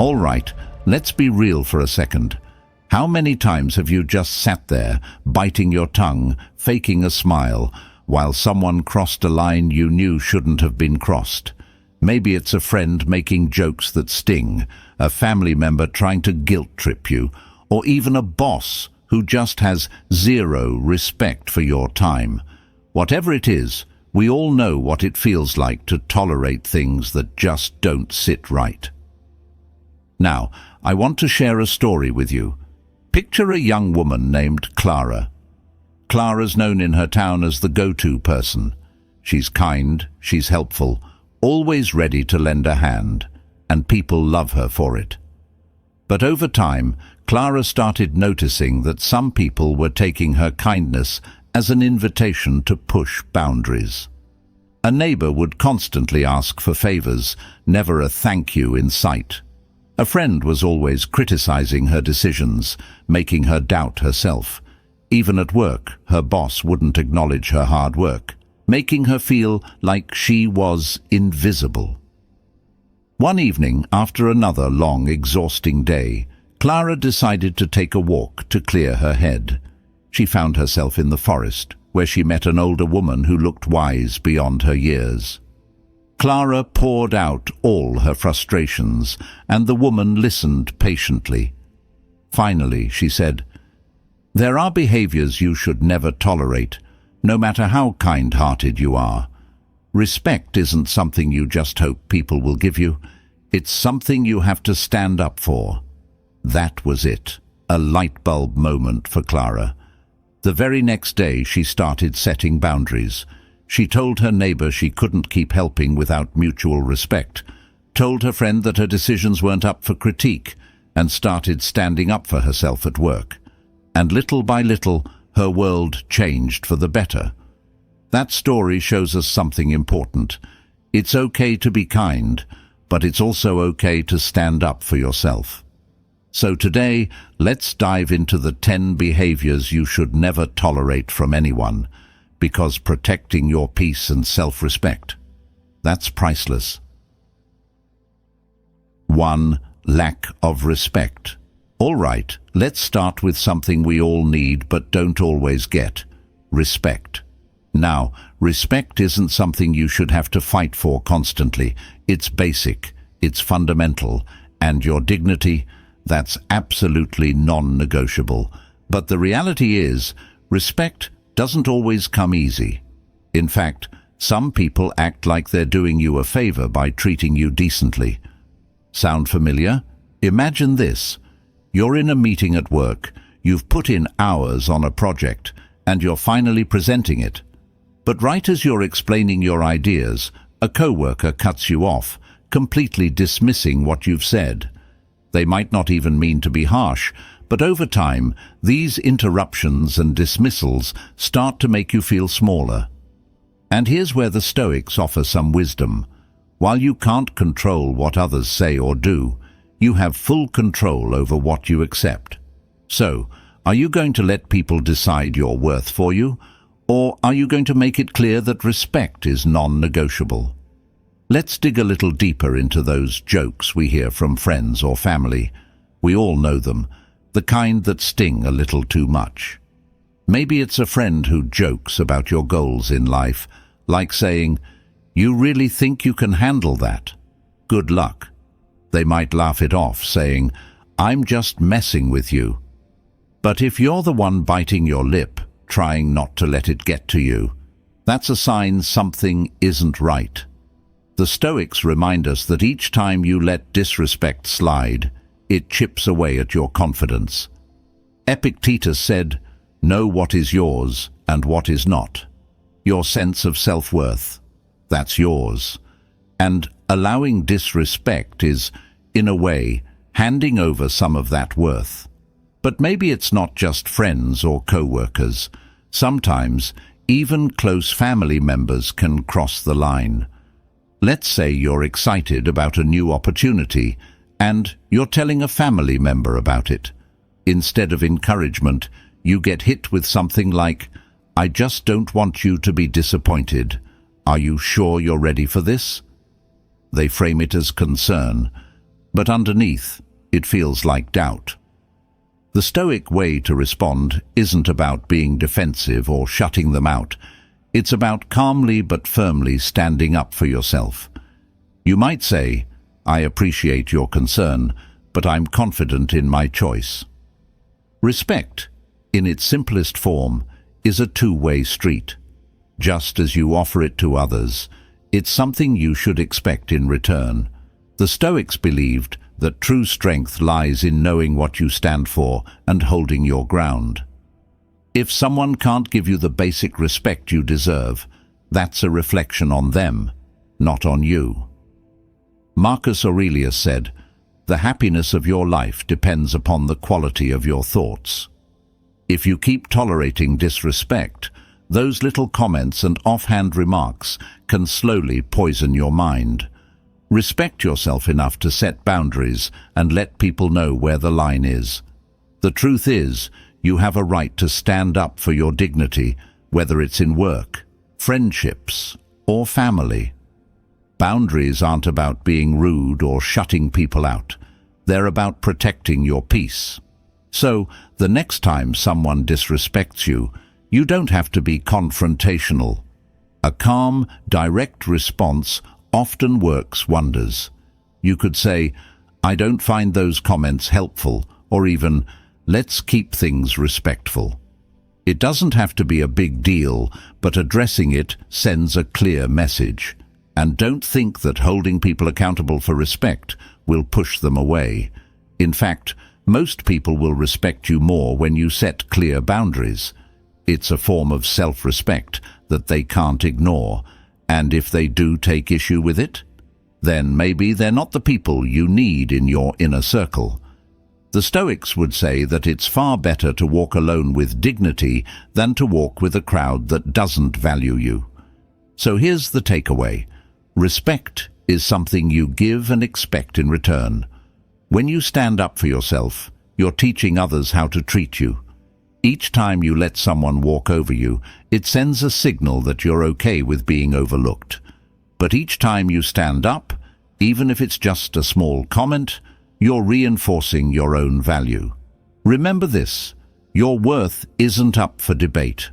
All right, let's be real for a second. How many times have you just sat there, biting your tongue, faking a smile, while someone crossed a line you knew shouldn't have been crossed? Maybe it's a friend making jokes that sting, a family member trying to guilt trip you, or even a boss who just has zero respect for your time. Whatever it is, we all know what it feels like to tolerate things that just don't sit right. Now, I want to share a story with you. Picture a young woman named Clara. Clara's known in her town as the go-to person. She's kind, she's helpful, always ready to lend a hand, and people love her for it. But over time, Clara started noticing that some people were taking her kindness as an invitation to push boundaries. A neighbor would constantly ask for favors, never a thank you in sight. A friend was always criticizing her decisions, making her doubt herself. Even at work, her boss wouldn't acknowledge her hard work, making her feel like she was invisible. One evening, after another long, exhausting day, Clara decided to take a walk to clear her head. She found herself in the forest, where she met an older woman who looked wise beyond her years. Clara poured out all her frustrations, and the woman listened patiently. Finally, she said, "There are behaviors you should never tolerate, no matter how kind-hearted you are. Respect isn't something you just hope people will give you. It's something you have to stand up for." That was it, a light bulb moment for Clara. The very next day, she started setting boundaries. She told her neighbor she couldn't keep helping without mutual respect, told her friend that her decisions weren't up for critique, and started standing up for herself at work. And little by little, her world changed for the better. That story shows us something important. It's okay to be kind, but it's also okay to stand up for yourself. So today, let's dive into the 10 behaviors you should never tolerate from anyone, because protecting your peace and self-respect, that's priceless. 1. Lack of respect. All right, let's start with something we all need but don't always get: respect. Now, respect isn't something you should have to fight for constantly. It's basic, it's fundamental, and your dignity, that's absolutely non-negotiable. But the reality is, respect doesn't always come easy. In fact, some people act like they're doing you a favor by treating you decently. Sound familiar? Imagine this. You're in a meeting at work, you've put in hours on a project, and you're finally presenting it. But right as you're explaining your ideas, a coworker cuts you off, completely dismissing what you've said. They might not even mean to be harsh, but over time, these interruptions and dismissals start to make you feel smaller. And here's where the Stoics offer some wisdom. While you can't control what others say or do, you have full control over what you accept. So, are you going to let people decide your worth for you, or are you going to make it clear that respect is non-negotiable? Let's dig a little deeper into those jokes we hear from friends or family. We all know them, the kind that sting a little too much. Maybe it's a friend who jokes about your goals in life, like saying, "You really think you can handle that? Good luck." They might laugh it off, saying, "I'm just messing with you." But if you're the one biting your lip, trying not to let it get to you, that's a sign something isn't right. The Stoics remind us that each time you let disrespect slide, it chips away at your confidence. Epictetus said, "Know what is yours and what is not." Your sense of self-worth, that's yours. And allowing disrespect is, in a way, handing over some of that worth. But maybe it's not just friends or co-workers. Sometimes, even close family members can cross the line. Let's say you're excited about a new opportunity, and you're telling a family member about it. Instead of encouragement, you get hit with something like, "I just don't want you to be disappointed. Are you sure you're ready for this?" They frame it as concern, but underneath, it feels like doubt. The Stoic way to respond isn't about being defensive or shutting them out. It's about calmly but firmly standing up for yourself. You might say, "I appreciate your concern, but I'm confident in my choice." Respect, in its simplest form, is a two-way street. Just as you offer it to others, it's something you should expect in return. The Stoics believed that true strength lies in knowing what you stand for and holding your ground. If someone can't give you the basic respect you deserve, that's a reflection on them, not on you. Marcus Aurelius said, "The happiness of your life depends upon the quality of your thoughts." If you keep tolerating disrespect, those little comments and offhand remarks can slowly poison your mind. Respect yourself enough to set boundaries and let people know where the line is. The truth is, you have a right to stand up for your dignity, whether it's in work, friendships, or family. Boundaries aren't about being rude or shutting people out. They're about protecting your peace. So, the next time someone disrespects you, you don't have to be confrontational. A calm, direct response often works wonders. You could say, "I don't find those comments helpful," or even, "Let's keep things respectful." It doesn't have to be a big deal, but addressing it sends a clear message. And don't think that holding people accountable for respect will push them away. In fact, most people will respect you more when you set clear boundaries. It's a form of self-respect that they can't ignore, and if they do take issue with it, then maybe they're not the people you need in your inner circle. The Stoics would say that it's far better to walk alone with dignity than to walk with a crowd that doesn't value you. So here's the takeaway. Respect is something you give and expect in return. When you stand up for yourself, you're teaching others how to treat you. Each time you let someone walk over you, it sends a signal that you're okay with being overlooked. But each time you stand up, even if it's just a small comment, you're reinforcing your own value. Remember this, your worth isn't up for debate.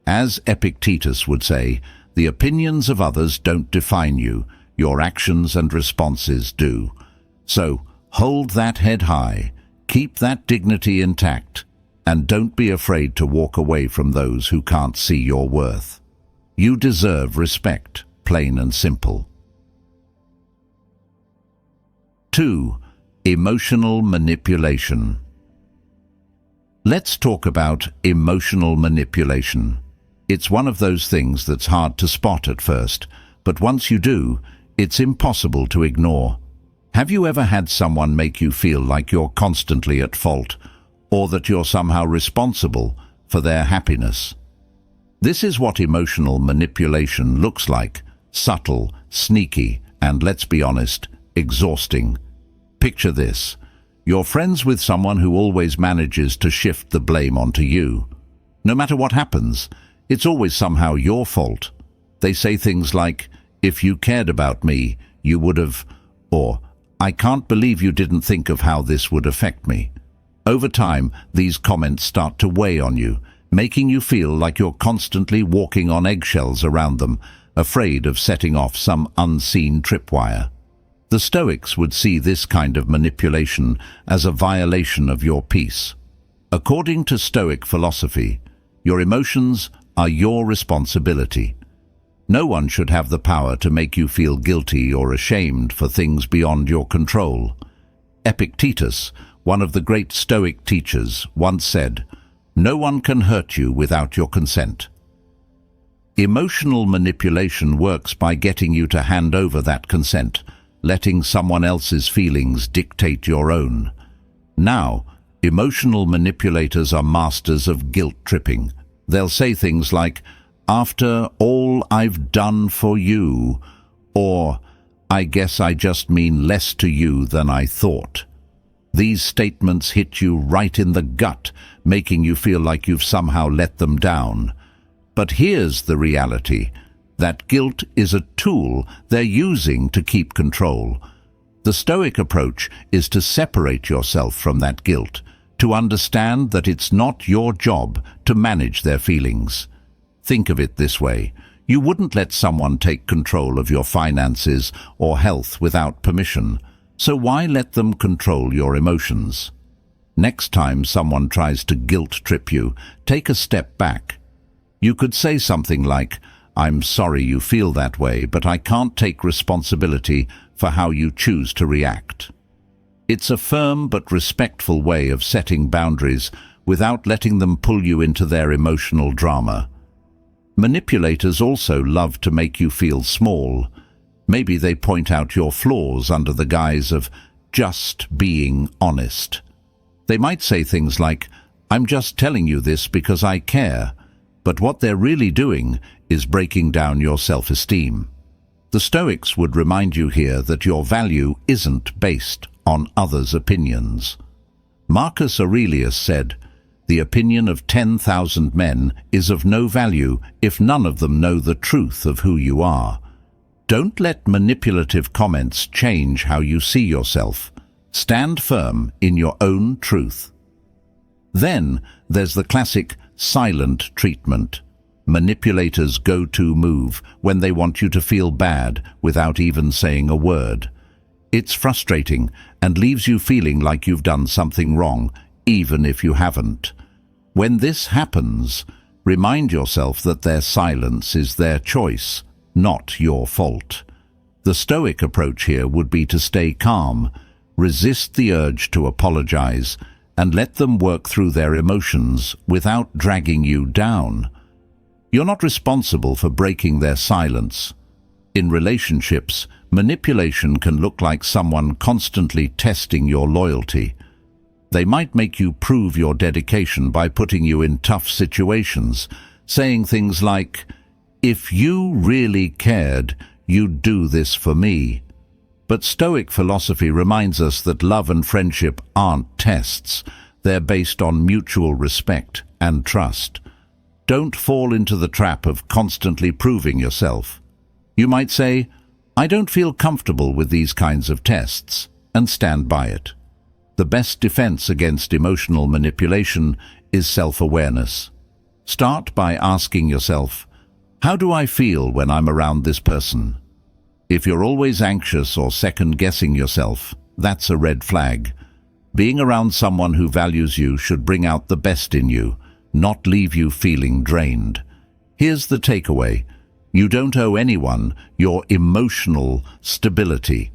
As Epictetus would say, the opinions of others don't define you, your actions and responses do. So, hold that head high, keep that dignity intact, and don't be afraid to walk away from those who can't see your worth. You deserve respect, plain and simple. 2. Emotional manipulation. Let's talk about emotional manipulation. It's one of those things that's hard to spot at first, but once you do, it's impossible to ignore. Have you ever had someone make you feel like you're constantly at fault, or that you're somehow responsible for their happiness? This is what emotional manipulation looks like: subtle, sneaky, and, let's be honest, exhausting. Picture this. You're friends with someone who always manages to shift the blame onto you. No matter what happens, it's always somehow your fault. They say things like, "If you cared about me, you would have," or "I can't believe you didn't think of how this would affect me." Over time, these comments start to weigh on you, making you feel like you're constantly walking on eggshells around them, afraid of setting off some unseen tripwire. The Stoics would see this kind of manipulation as a violation of your peace. According to Stoic philosophy, your emotions are your responsibility. No one should have the power to make you feel guilty or ashamed for things beyond your control. Epictetus, one of the great Stoic teachers, once said, "No one can hurt you without your consent." Emotional manipulation works by getting you to hand over that consent, letting someone else's feelings dictate your own. Now, emotional manipulators are masters of guilt tripping. They'll say things like, "After all I've done for you," or "I guess I just mean less to you than I thought." These statements hit you right in the gut, making you feel like you've somehow let them down. But here's the reality. That guilt is a tool they're using to keep control. The Stoic approach is to separate yourself from that guilt, to understand that it's not your job to manage their feelings. Think of it this way. You wouldn't let someone take control of your finances or health without permission, so why let them control your emotions? Next time someone tries to guilt-trip you, take a step back. You could say something like, "I'm sorry you feel that way, but I can't take responsibility for how you choose to react." It's a firm but respectful way of setting boundaries without letting them pull you into their emotional drama. Manipulators also love to make you feel small. Maybe they point out your flaws under the guise of just being honest. They might say things like, "I'm just telling you this because I care," but what they're really doing is breaking down your self-esteem. The Stoics would remind you here that your value isn't based on others' opinions. Marcus Aurelius said, "The opinion of 10,000 men is of no value if none of them know the truth of who you are." Don't let manipulative comments change how you see yourself. Stand firm in your own truth. Then there's the classic silent treatment. Manipulators' go-to move when they want you to feel bad without even saying a word. It's frustrating and leaves you feeling like you've done something wrong, even if you haven't. When this happens, remind yourself that their silence is their choice, not your fault. The Stoic approach here would be to stay calm, resist the urge to apologize, and let them work through their emotions without dragging you down. You're not responsible for breaking their silence. In relationships, manipulation can look like someone constantly testing your loyalty. They might make you prove your dedication by putting you in tough situations, saying things like, "If you really cared, you'd do this for me." But Stoic philosophy reminds us that love and friendship aren't tests. They're based on mutual respect and trust. Don't fall into the trap of constantly proving yourself. You might say, "I don't feel comfortable with these kinds of tests," and stand by it. The best defense against emotional manipulation is self-awareness. Start by asking yourself, how do I feel when I'm around this person? If you're always anxious or second-guessing yourself, that's a red flag. Being around someone who values you should bring out the best in you, not leave you feeling drained. Here's the takeaway. You don't owe anyone your emotional stability.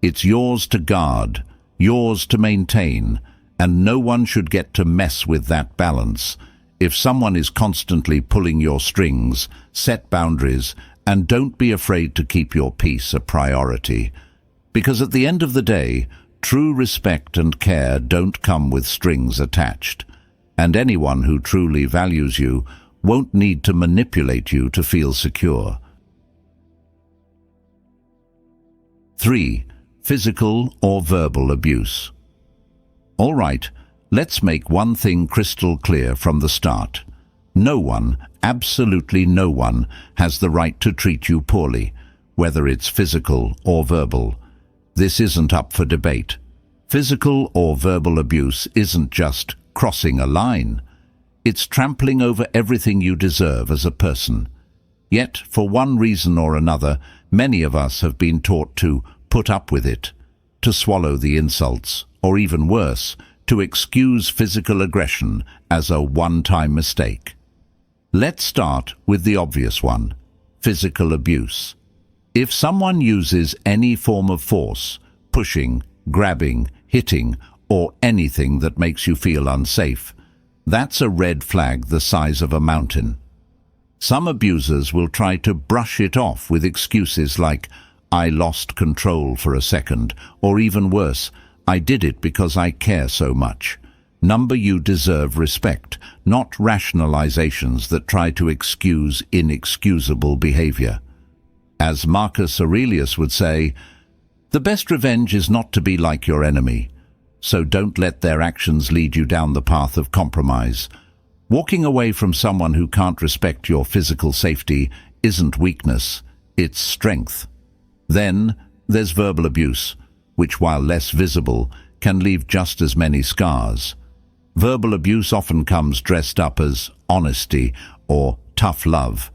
It's yours to guard, yours to maintain, and no one should get to mess with that balance. If someone is constantly pulling your strings, set boundaries, and don't be afraid to keep your peace a priority. Because at the end of the day, true respect and care don't come with strings attached. And anyone who truly values you won't need to manipulate you to feel secure. 3. Physical or verbal abuse. All right, let's make one thing crystal clear from the start. No one, absolutely no one, has the right to treat you poorly, whether it's physical or verbal. This isn't up for debate. Physical or verbal abuse isn't just crossing a line. It's trampling over everything you deserve as a person. Yet, for one reason or another, many of us have been taught to put up with it, to swallow the insults, or even worse, to excuse physical aggression as a one-time mistake. Let's start with the obvious one, physical abuse. If someone uses any form of force, pushing, grabbing, hitting, or anything that makes you feel unsafe, that's a red flag the size of a mountain. Some abusers will try to brush it off with excuses like, "I lost control for a second," or even worse, "I did it because I care so much." You deserve respect, not rationalizations that try to excuse inexcusable behavior. As Marcus Aurelius would say, "The best revenge is not to be like your enemy," so don't let their actions lead you down the path of compromise. Walking away from someone who can't respect your physical safety isn't weakness, it's strength. Then there's verbal abuse, which, while less visible, can leave just as many scars. Verbal abuse often comes dressed up as honesty or tough love,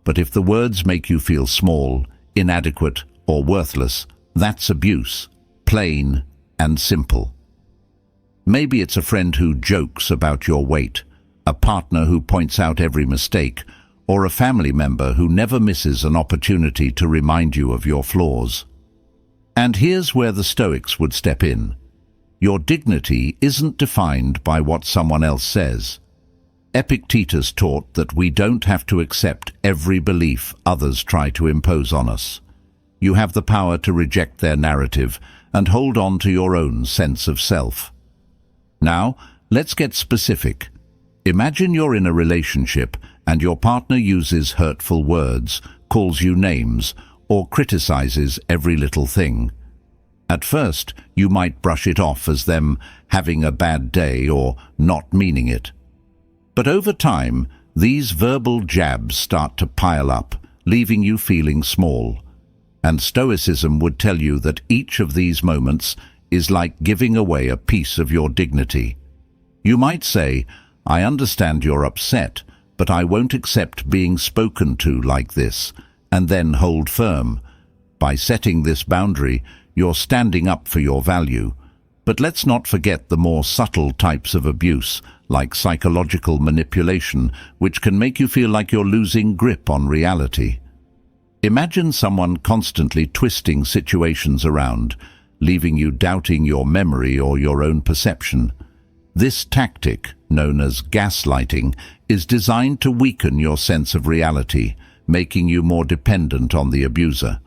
but if the words make you feel small, inadequate, or worthless, that's abuse, plain and simple. Maybe it's a friend who jokes about your weight, a partner who points out every mistake, or a family member who never misses an opportunity to remind you of your flaws. And here's where the Stoics would step in. Your dignity isn't defined by what someone else says. Epictetus taught that we don't have to accept every belief others try to impose on us. You have the power to reject their narrative and hold on to your own sense of self. Now, let's get specific. Imagine you're in a relationship and your partner uses hurtful words, calls you names, or criticizes every little thing. At first, you might brush it off as them having a bad day or not meaning it. But over time, these verbal jabs start to pile up, leaving you feeling small. And Stoicism would tell you that each of these moments is like giving away a piece of your dignity. You might say, "I understand you're upset, but I won't accept being spoken to like this," and then hold firm. By setting this boundary, you're standing up for your value. But let's not forget the more subtle types of abuse, like psychological manipulation, which can make you feel like you're losing grip on reality. Imagine someone constantly twisting situations around, leaving you doubting your memory or your own perception. This tactic, known as gaslighting, is designed to weaken your sense of reality, making you more dependent on the abuser.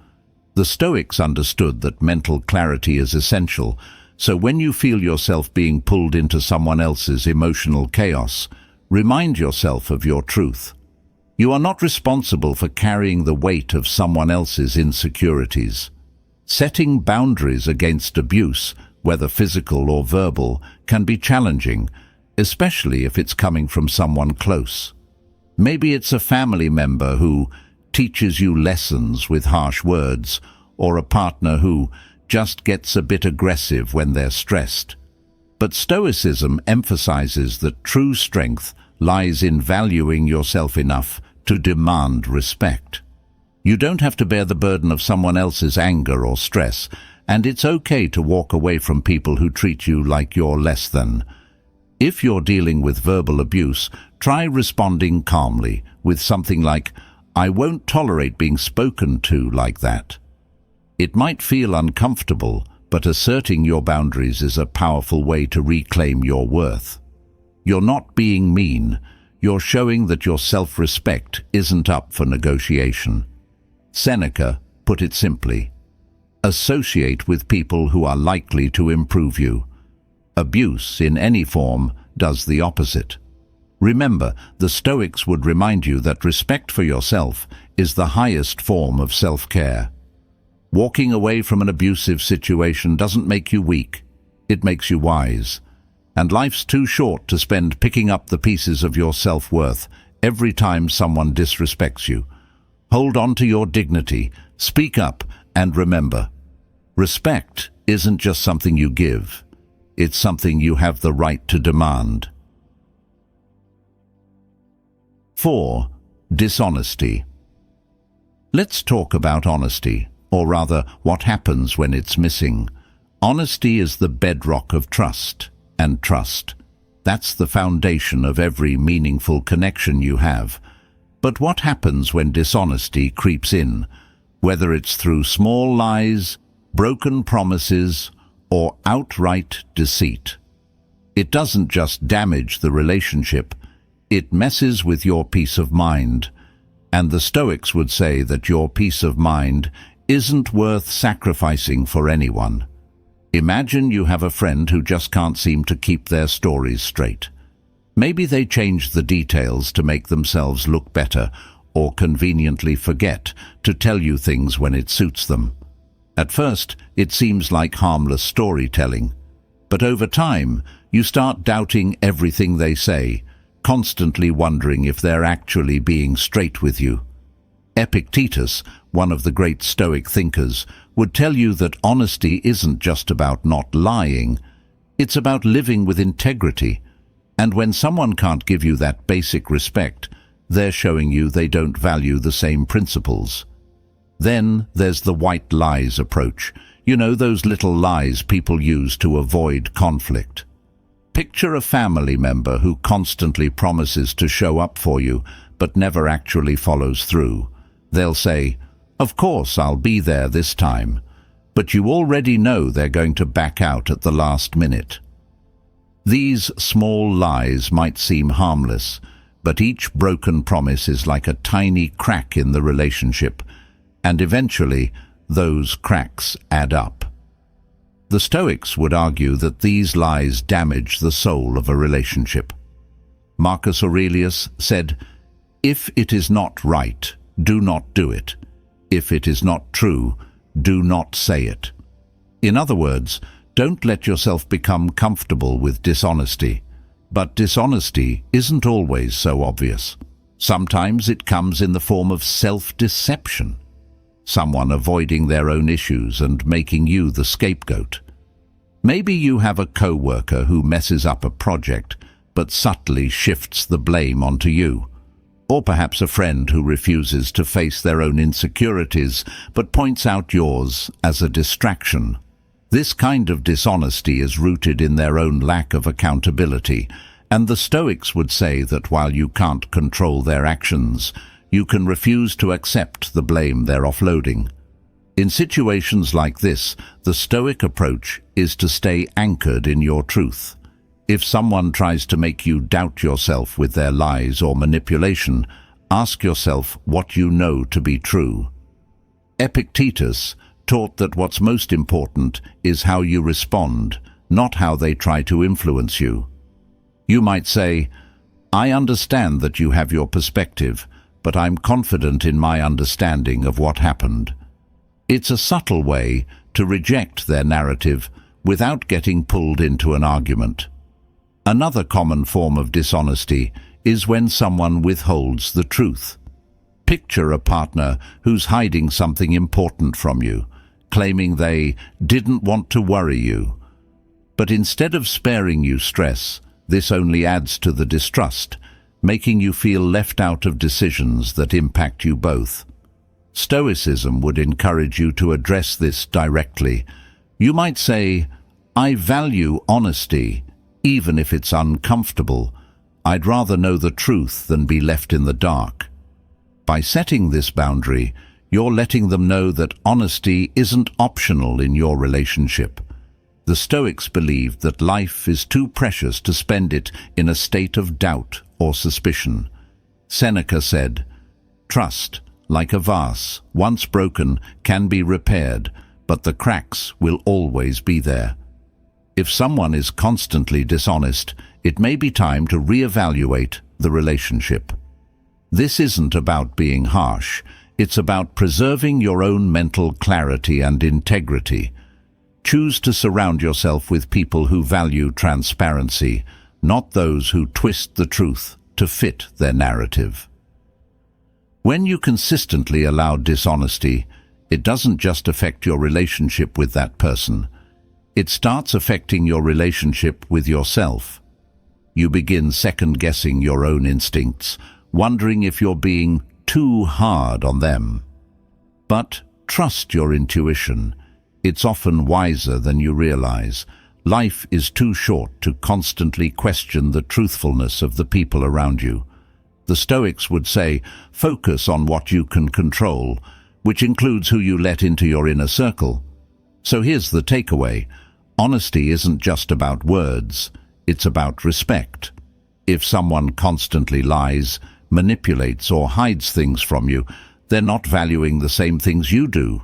The Stoics understood that mental clarity is essential, so when you feel yourself being pulled into someone else's emotional chaos, remind yourself of your truth. You are not responsible for carrying the weight of someone else's insecurities. Setting boundaries against abuse, whether physical or verbal, can be challenging, especially if it's coming from someone close. Maybe it's a family member who teaches you lessons with harsh words, or a partner who just gets a bit aggressive when they're stressed. But Stoicism emphasizes that true strength lies in valuing yourself enough to demand respect. You don't have to bear the burden of someone else's anger or stress, and it's okay to walk away from people who treat you like you're less than. If you're dealing with verbal abuse, try responding calmly with something like, "I won't tolerate being spoken to like that." It might feel uncomfortable, but asserting your boundaries is a powerful way to reclaim your worth. You're not being mean. You're showing that your self-respect isn't up for negotiation. Seneca put it simply, associate with people who are likely to improve you. Abuse, in any form, does the opposite. Remember, the Stoics would remind you that respect for yourself is the highest form of self-care. Walking away from an abusive situation doesn't make you weak. It makes you wise. And life's too short to spend picking up the pieces of your self-worth every time someone disrespects you. Hold on to your dignity, speak up, and remember, respect isn't just something you give. It's something you have the right to demand. 4. Dishonesty. Let's talk about honesty, or rather, what happens when it's missing. Honesty is the bedrock of trust, and trust, that's the foundation of every meaningful connection you have. But what happens when dishonesty creeps in, whether it's through small lies, broken promises, or outright deceit? It doesn't just damage the relationship, it messes with your peace of mind. And the Stoics would say that your peace of mind isn't worth sacrificing for anyone. Imagine you have a friend who just can't seem to keep their stories straight. Maybe they change the details to make themselves look better, or conveniently forget to tell you things when it suits them. At first, it seems like harmless storytelling, but over time, you start doubting everything they say, constantly wondering if they're actually being straight with you. Epictetus, one of the great Stoic thinkers, would tell you that honesty isn't just about not lying, it's about living with integrity. And when someone can't give you that basic respect, they're showing you they don't value the same principles. Then there's the white lies approach. You know, those little lies people use to avoid conflict. Picture a family member who constantly promises to show up for you, but never actually follows through. They'll say, "Of course, I'll be there this time," but you already know they're going to back out at the last minute. These small lies might seem harmless, but each broken promise is like a tiny crack in the relationship, and eventually those cracks add up. The Stoics would argue that these lies damage the soul of a relationship. Marcus Aurelius said, "If it is not right, do not do it. If it is not true, do not say it." In other words, don't let yourself become comfortable with dishonesty. But dishonesty isn't always so obvious. Sometimes it comes in the form of self-deception. Someone avoiding their own issues and making you the scapegoat. Maybe you have a co-worker who messes up a project but subtly shifts the blame onto you. Or perhaps a friend who refuses to face their own insecurities but points out yours as a distraction. This kind of dishonesty is rooted in their own lack of accountability, and the Stoics would say that while you can't control their actions, you can refuse to accept the blame they're offloading. In situations like this, the Stoic approach is to stay anchored in your truth. If someone tries to make you doubt yourself with their lies or manipulation, ask yourself what you know to be true. Epictetus taught that what's most important is how you respond, not how they try to influence you. You might say, "I understand that you have your perspective, but I'm confident in my understanding of what happened." It's a subtle way to reject their narrative without getting pulled into an argument. Another common form of dishonesty is when someone withholds the truth. Picture a partner who's hiding something important from you, claiming they didn't want to worry you. But instead of sparing you stress, this only adds to the distrust, making you feel left out of decisions that impact you both. Stoicism would encourage you to address this directly. You might say, "I value honesty, even if it's uncomfortable. I'd rather know the truth than be left in the dark." By setting this boundary, you're letting them know that honesty isn't optional in your relationship. The Stoics believed that life is too precious to spend it in a state of doubt or suspicion. Seneca said, "Trust, like a vase, once broken, can be repaired, but the cracks will always be there." If someone is constantly dishonest, it may be time to reevaluate the relationship. This isn't about being harsh. It's about preserving your own mental clarity and integrity. Choose to surround yourself with people who value transparency, not those who twist the truth to fit their narrative. When you consistently allow dishonesty, it doesn't just affect your relationship with that person. It starts affecting your relationship with yourself. You begin second-guessing your own instincts, wondering if you're being too hard on them. But trust your intuition. It's often wiser than you realize. Life is too short to constantly question the truthfulness of the people around you. The Stoics would say, focus on what you can control, which includes who you let into your inner circle. So here's the takeaway. Honesty isn't just about words, it's about respect. If someone constantly lies, manipulates or hides things from you, they're not valuing the same things you do.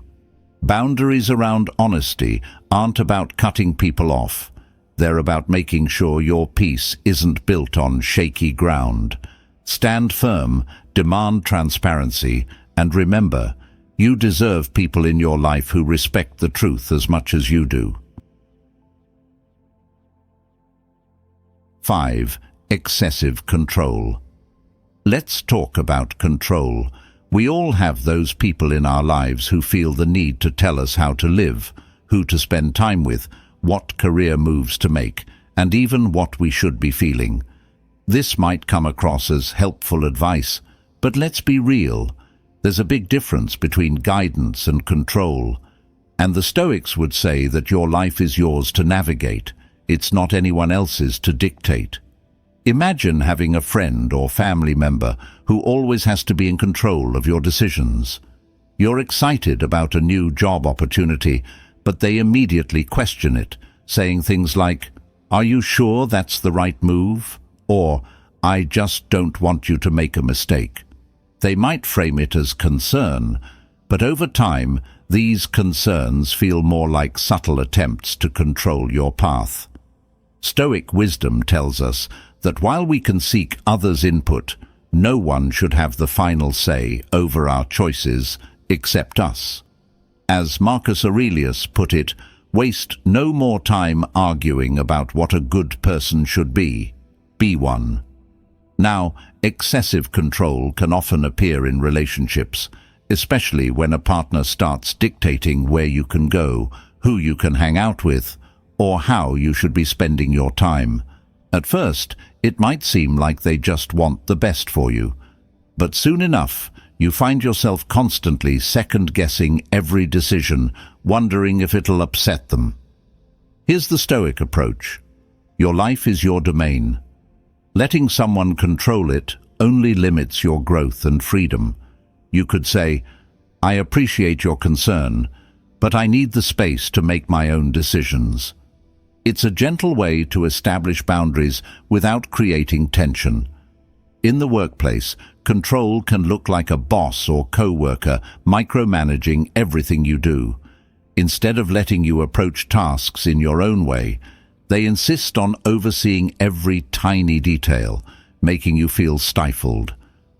Boundaries around honesty aren't about cutting people off. They're about making sure your peace isn't built on shaky ground. Stand firm, demand transparency, and remember, you deserve people in your life who respect the truth as much as you do. 5. Excessive control. Let's talk about control. We all have those people in our lives who feel the need to tell us how to live, who to spend time with, what career moves to make, and even what we should be feeling. This might come across as helpful advice, but let's be real. There's a big difference between guidance and control. And the Stoics would say that your life is yours to navigate. It's not anyone else's to dictate. Imagine having a friend or family member who always has to be in control of your decisions. You're excited about a new job opportunity, but they immediately question it, saying things like, "Are you sure that's the right move?" Or, "I just don't want you to make a mistake." They might frame it as concern, but over time, these concerns feel more like subtle attempts to control your path. Stoic wisdom tells us that while we can seek others' input, no one should have the final say over our choices except us. As Marcus Aurelius put it, waste no more time arguing about what a good person should be one. Now, excessive control can often appear in relationships, especially when a partner starts dictating where you can go, who you can hang out with, or how you should be spending your time. At first, it might seem like they just want the best for you, but soon enough, you find yourself constantly second-guessing every decision, wondering if it'll upset them. Here's the Stoic approach. Your life is your domain. Letting someone control it only limits your growth and freedom. You could say, "I appreciate your concern, but I need the space to make my own decisions." It's a gentle way to establish boundaries without creating tension. In the workplace, control can look like a boss or co-worker micromanaging everything you do. Instead of letting you approach tasks in your own way, they insist on overseeing every tiny detail, making you feel stifled.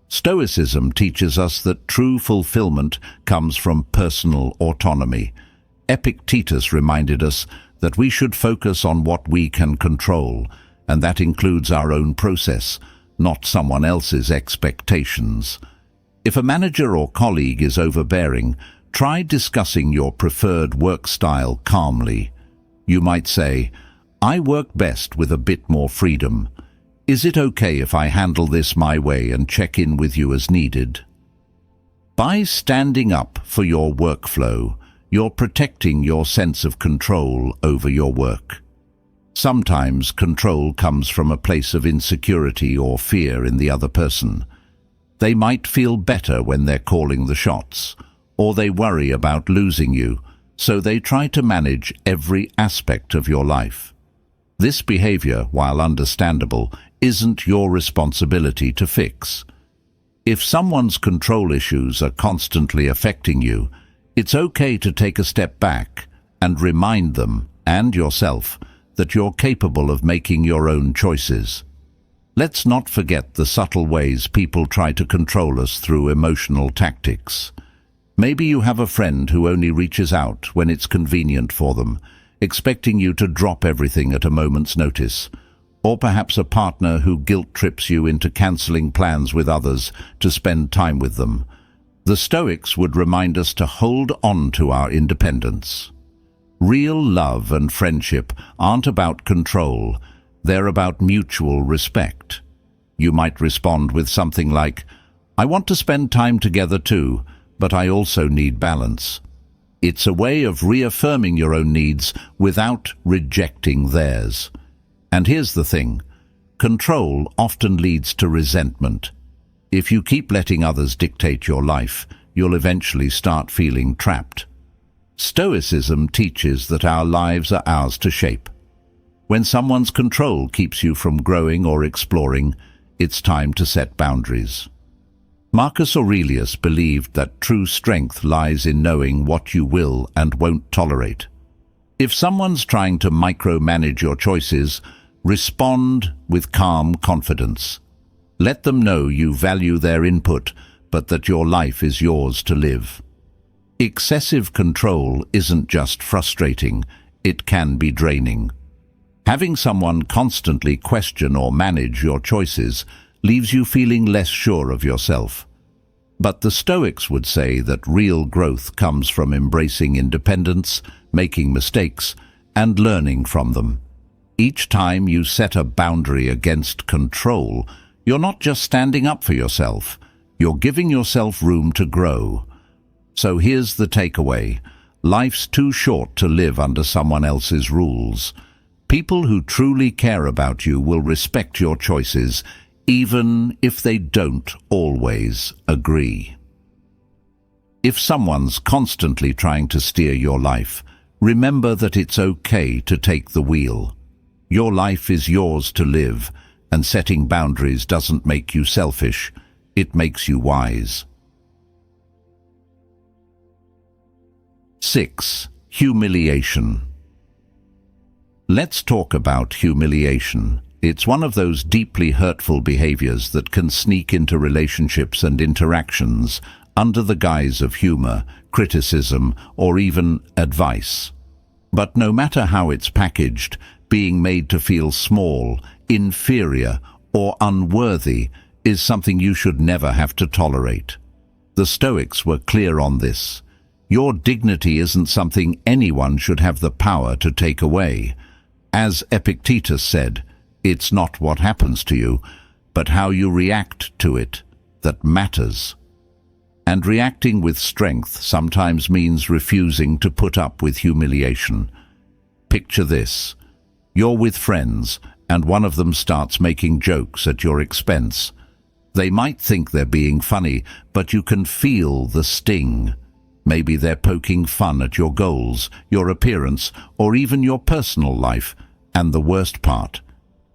Stoicism teaches us that true fulfillment comes from personal autonomy. Epictetus reminded us that we should focus on what we can control, and that includes our own process, not someone else's expectations. If a manager or colleague is overbearing, try discussing your preferred work style calmly. You might say, "I work best with a bit more freedom. Is it okay if I handle this my way and check in with you as needed?" By standing up for your workflow, you're protecting your sense of control over your work. Sometimes control comes from a place of insecurity or fear in the other person. They might feel better when they're calling the shots, or they worry about losing you, so they try to manage every aspect of your life. This behavior, while understandable, isn't your responsibility to fix. If someone's control issues are constantly affecting you, it's okay to take a step back and remind them, and yourself, that you're capable of making your own choices. Let's not forget the subtle ways people try to control us through emotional tactics. Maybe you have a friend who only reaches out when it's convenient for them, expecting you to drop everything at a moment's notice. Or perhaps a partner who guilt-trips you into cancelling plans with others to spend time with them. The Stoics would remind us to hold on to our independence. Real love and friendship aren't about control, they're about mutual respect. You might respond with something like, "I want to spend time together too, but I also need balance." It's a way of reaffirming your own needs without rejecting theirs. And here's the thing, control often leads to resentment. If you keep letting others dictate your life, you'll eventually start feeling trapped. Stoicism teaches that our lives are ours to shape. When someone's control keeps you from growing or exploring, it's time to set boundaries. Marcus Aurelius believed that true strength lies in knowing what you will and won't tolerate. If someone's trying to micromanage your choices, respond with calm confidence. Let them know you value their input, but that your life is yours to live. Excessive control isn't just frustrating, it can be draining. Having someone constantly question or manage your choices leaves you feeling less sure of yourself. But the Stoics would say that real growth comes from embracing independence, making mistakes, and learning from them. Each time you set a boundary against control, you're not just standing up for yourself, you're giving yourself room to grow. So here's the takeaway. Life's too short to live under someone else's rules. People who truly care about you will respect your choices, even if they don't always agree. If someone's constantly trying to steer your life, remember that it's okay to take the wheel. Your life is yours to live, and setting boundaries doesn't make you selfish, it makes you wise. 6. Humiliation. Let's talk about humiliation. It's one of those deeply hurtful behaviors that can sneak into relationships and interactions under the guise of humor, criticism, or even advice. But no matter how it's packaged, being made to feel small, inferior, or unworthy is something you should never have to tolerate. The Stoics were clear on this. Your dignity isn't something anyone should have the power to take away. As Epictetus said, it's not what happens to you, but how you react to it that matters. And reacting with strength sometimes means refusing to put up with humiliation. Picture this. You're with friends, and one of them starts making jokes at your expense. They might think they're being funny, but you can feel the sting. Maybe they're poking fun at your goals, your appearance, or even your personal life. And the worst part,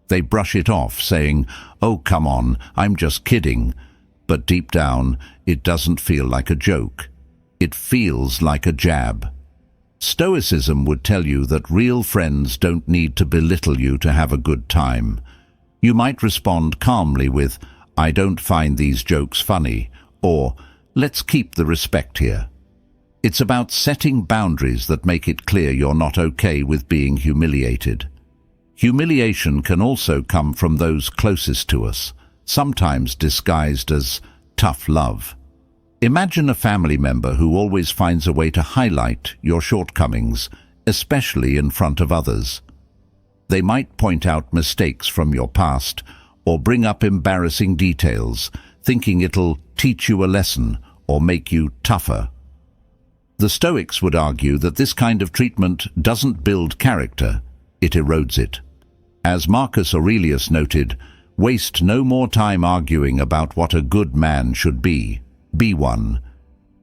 they brush it off, saying, "Oh, come on, I'm just kidding." But deep down, it doesn't feel like a joke. It feels like a jab. Stoicism would tell you that real friends don't need to belittle you to have a good time. You might respond calmly with, "I don't find these jokes funny," or "Let's keep the respect here." It's about setting boundaries that make it clear you're not okay with being humiliated. Humiliation can also come from those closest to us, sometimes disguised as tough love. Imagine a family member who always finds a way to highlight your shortcomings, especially in front of others. They might point out mistakes from your past or bring up embarrassing details, thinking it'll teach you a lesson or make you tougher. The Stoics would argue that this kind of treatment doesn't build character, it erodes it. As Marcus Aurelius noted, waste no more time arguing about what a good man should be one.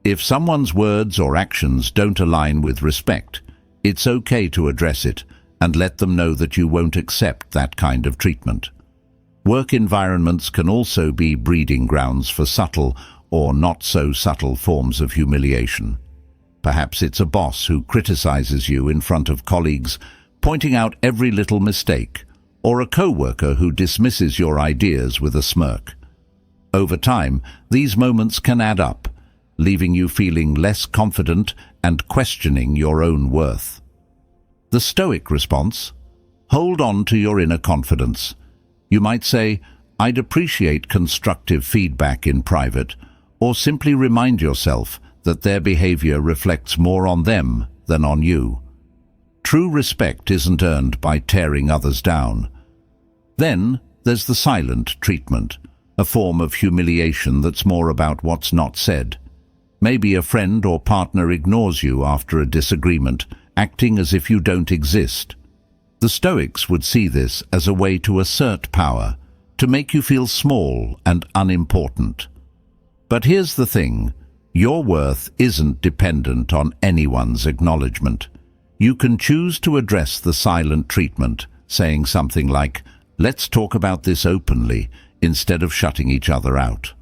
If someone's words or actions don't align with respect, it's okay to address it and let them know that you won't accept that kind of treatment. Work environments can also be breeding grounds for subtle or not so subtle forms of humiliation. Perhaps it's a boss who criticizes you in front of colleagues, pointing out every little mistake, or a co-worker who dismisses your ideas with a smirk. Over time, these moments can add up, leaving you feeling less confident and questioning your own worth. The Stoic response: hold on to your inner confidence. You might say, "I'd appreciate constructive feedback in private," or simply remind yourself that their behavior reflects more on them than on you. True respect isn't earned by tearing others down. Then there's the silent treatment, a form of humiliation that's more about what's not said. Maybe a friend or partner ignores you after a disagreement, acting as if you don't exist. The Stoics would see this as a way to assert power, to make you feel small and unimportant. But here's the thing, your worth isn't dependent on anyone's acknowledgement. You can choose to address the silent treatment, saying something like, "Let's talk about this openly," instead of shutting each other out.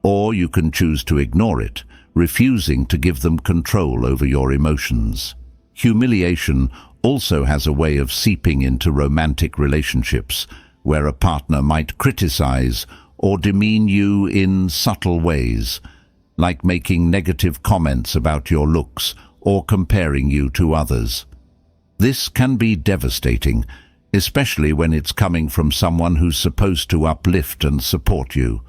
Or you can choose to ignore it, refusing to give them control over your emotions. Humiliation also has a way of seeping into romantic relationships, where a partner might criticize or demean you in subtle ways, like making negative comments about your looks or comparing you to others. This can be devastating, especially when it's coming from someone who's supposed to uplift and support you.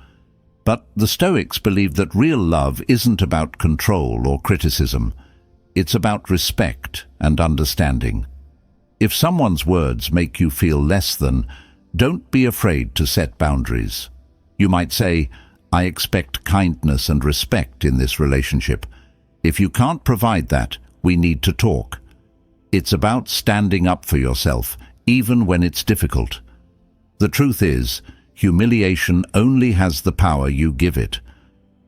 But the Stoics believe that real love isn't about control or criticism. It's about respect and understanding. If someone's words make you feel less than, don't be afraid to set boundaries. You might say, "I expect kindness and respect in this relationship. If you can't provide that, we need to talk." It's about standing up for yourself, even when it's difficult. The truth is, humiliation only has the power you give it.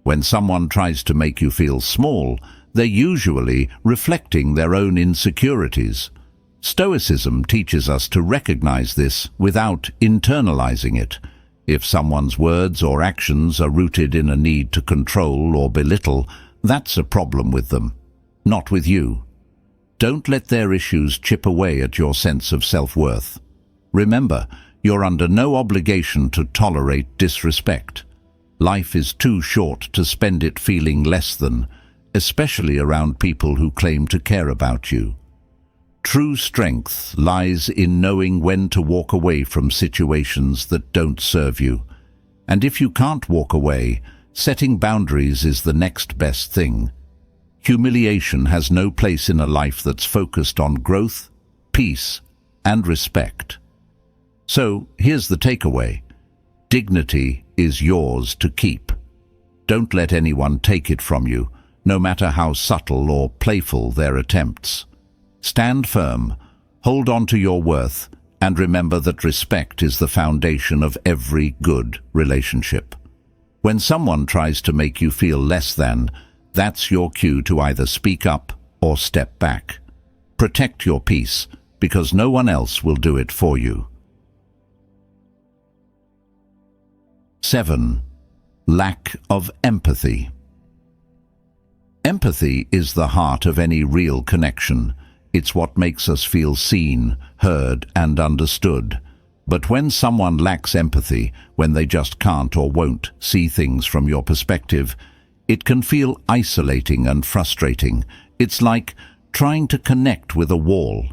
When someone tries to make you feel small, they're usually reflecting their own insecurities. Stoicism teaches us to recognize this without internalizing it. If someone's words or actions are rooted in a need to control or belittle, that's a problem with them, not with you. Don't let their issues chip away at your sense of self-worth. Remember, you're under no obligation to tolerate disrespect. Life is too short to spend it feeling less than, especially around people who claim to care about you. True strength lies in knowing when to walk away from situations that don't serve you. And if you can't walk away, setting boundaries is the next best thing. Humiliation has no place in a life that's focused on growth, peace, and respect. So, here's the takeaway. Dignity is yours to keep. Don't let anyone take it from you, no matter how subtle or playful their attempts. Stand firm, hold on to your worth, and remember that respect is the foundation of every good relationship. When someone tries to make you feel less than, that's your cue to either speak up or step back. Protect your peace, because no one else will do it for you. 7. Lack of empathy. Empathy is the heart of any real connection. It's what makes us feel seen, heard, and understood. But when someone lacks empathy, when they just can't or won't see things from your perspective, it can feel isolating and frustrating. It's like trying to connect with a wall.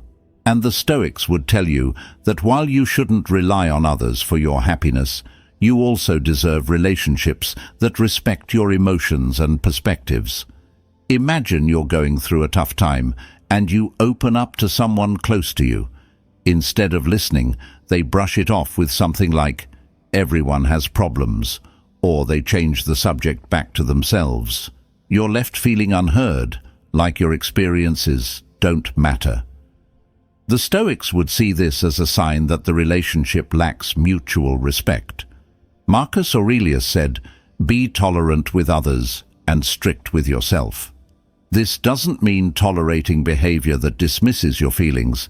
And the Stoics would tell you that while you shouldn't rely on others for your happiness, you also deserve relationships that respect your emotions and perspectives. Imagine you're going through a tough time and you open up to someone close to you. Instead of listening, they brush it off with something like, "Everyone has problems," or they change the subject back to themselves. You're left feeling unheard, like your experiences don't matter. The Stoics would see this as a sign that the relationship lacks mutual respect. Marcus Aurelius said, "Be tolerant with others and strict with yourself." This doesn't mean tolerating behavior that dismisses your feelings.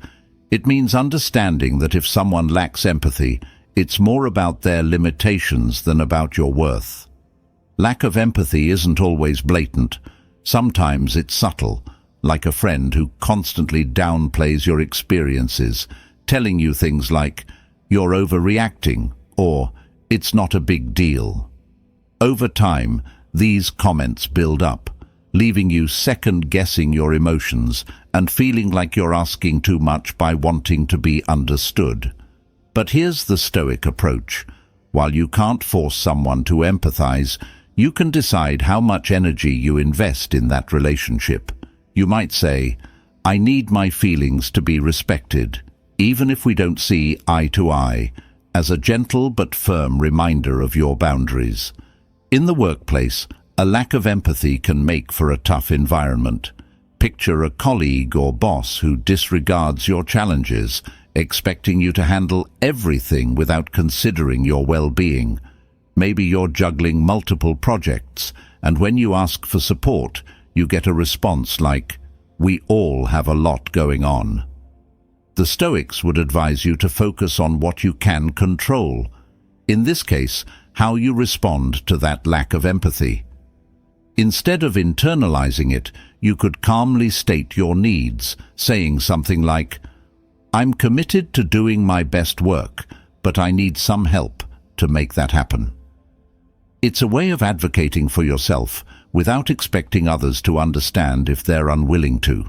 It means understanding that if someone lacks empathy, it's more about their limitations than about your worth. Lack of empathy isn't always blatant. Sometimes it's subtle, like a friend who constantly downplays your experiences, telling you things like, "You're overreacting," or "It's not a big deal." Over time, these comments build up, leaving you second-guessing your emotions and feeling like you're asking too much by wanting to be understood. But here's the Stoic approach. While you can't force someone to empathize, you can decide how much energy you invest in that relationship. You might say, "I need my feelings to be respected, even if we don't see eye to eye," as a gentle but firm reminder of your boundaries. In the workplace, a lack of empathy can make for a tough environment. Picture a colleague or boss who disregards your challenges, expecting you to handle everything without considering your well-being. Maybe you're juggling multiple projects, and when you ask for support, you get a response like, "We all have a lot going on." The Stoics would advise you to focus on what you can control. In this case, how you respond to that lack of empathy. Instead of internalizing it, you could calmly state your needs, saying something like, "I'm committed to doing my best work, but I need some help to make that happen." It's a way of advocating for yourself without expecting others to understand if they're unwilling to.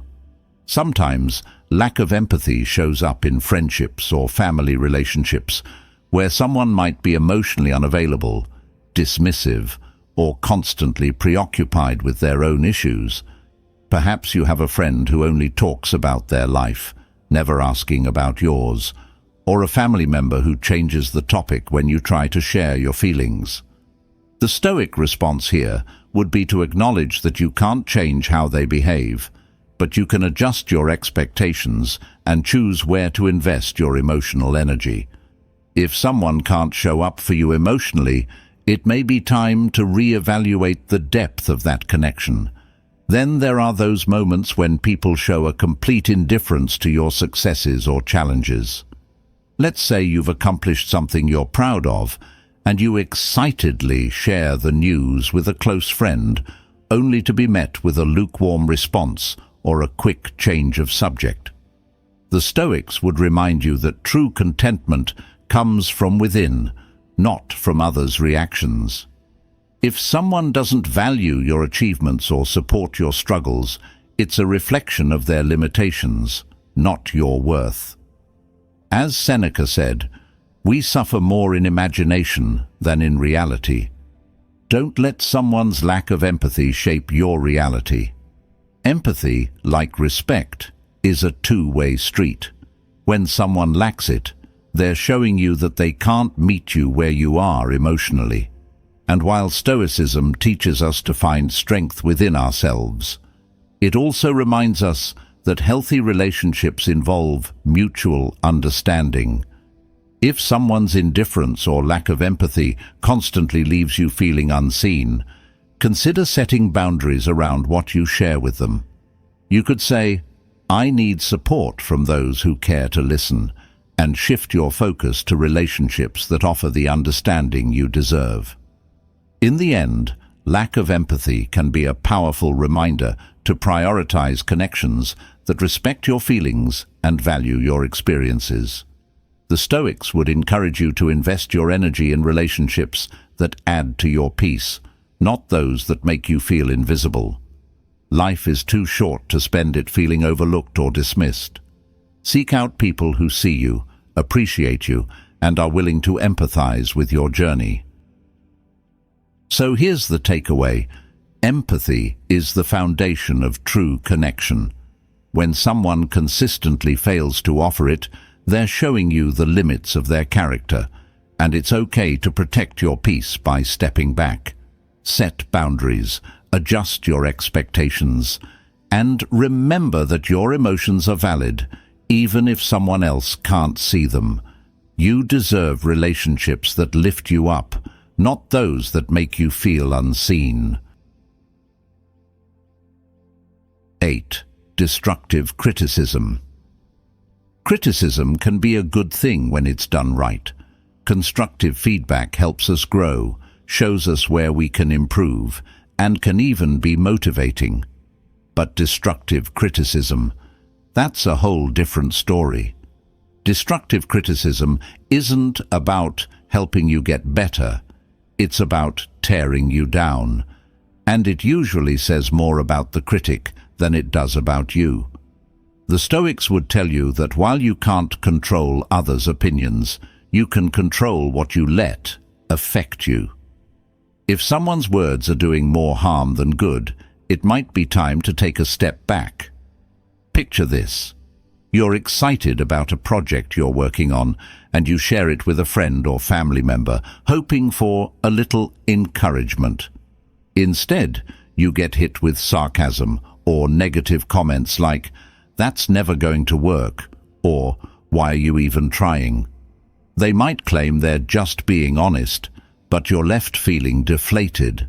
Sometimes, lack of empathy shows up in friendships or family relationships, where someone might be emotionally unavailable, dismissive, or constantly preoccupied with their own issues. Perhaps you have a friend who only talks about their life, never asking about yours, or a family member who changes the topic when you try to share your feelings. The Stoic response here would be to acknowledge that you can't change how they behave, but you can adjust your expectations and choose where to invest your emotional energy. If someone can't show up for you emotionally, it may be time to re-evaluate the depth of that connection. Then there are those moments when people show a complete indifference to your successes or challenges. Let's say you've accomplished something you're proud of, and you excitedly share the news with a close friend, only to be met with a lukewarm response or a quick change of subject. The Stoics would remind you that true contentment comes from within, not from others' reactions. If someone doesn't value your achievements or support your struggles, it's a reflection of their limitations, not your worth. As Seneca said, we suffer more in imagination than in reality. Don't let someone's lack of empathy shape your reality. Empathy, like respect, is a two-way street. When someone lacks it, they're showing you that they can't meet you where you are emotionally. And while Stoicism teaches us to find strength within ourselves, it also reminds us that healthy relationships involve mutual understanding. If someone's indifference or lack of empathy constantly leaves you feeling unseen, consider setting boundaries around what you share with them. You could say, "I need support from those who care to listen," and shift your focus to relationships that offer the understanding you deserve. In the end, lack of empathy can be a powerful reminder to prioritize connections that respect your feelings and value your experiences. The Stoics would encourage you to invest your energy in relationships that add to your peace, not those that make you feel invisible. Life is too short to spend it feeling overlooked or dismissed. Seek out people who see you, appreciate you, and are willing to empathize with your journey. So here's the takeaway. Empathy is the foundation of true connection. When someone consistently fails to offer it, they're showing you the limits of their character, and it's okay to protect your peace by stepping back. Set boundaries, adjust your expectations, and remember that your emotions are valid, even if someone else can't see them. You deserve relationships that lift you up, not those that make you feel unseen. 8. Destructive criticism. Criticism can be a good thing when it's done right. Constructive feedback helps us grow, shows us where we can improve, and can even be motivating. But destructive criticism, that's a whole different story. Destructive criticism isn't about helping you get better. It's about tearing you down. And it usually says more about the critic than it does about you. The Stoics would tell you that while you can't control others' opinions, you can control what you let affect you. If someone's words are doing more harm than good, it might be time to take a step back. Picture this. You're excited about a project you're working on, and you share it with a friend or family member, hoping for a little encouragement. Instead, you get hit with sarcasm or negative comments like, "That's never going to work," or "Why are you even trying?" They might claim they're just being honest, but you're left feeling deflated.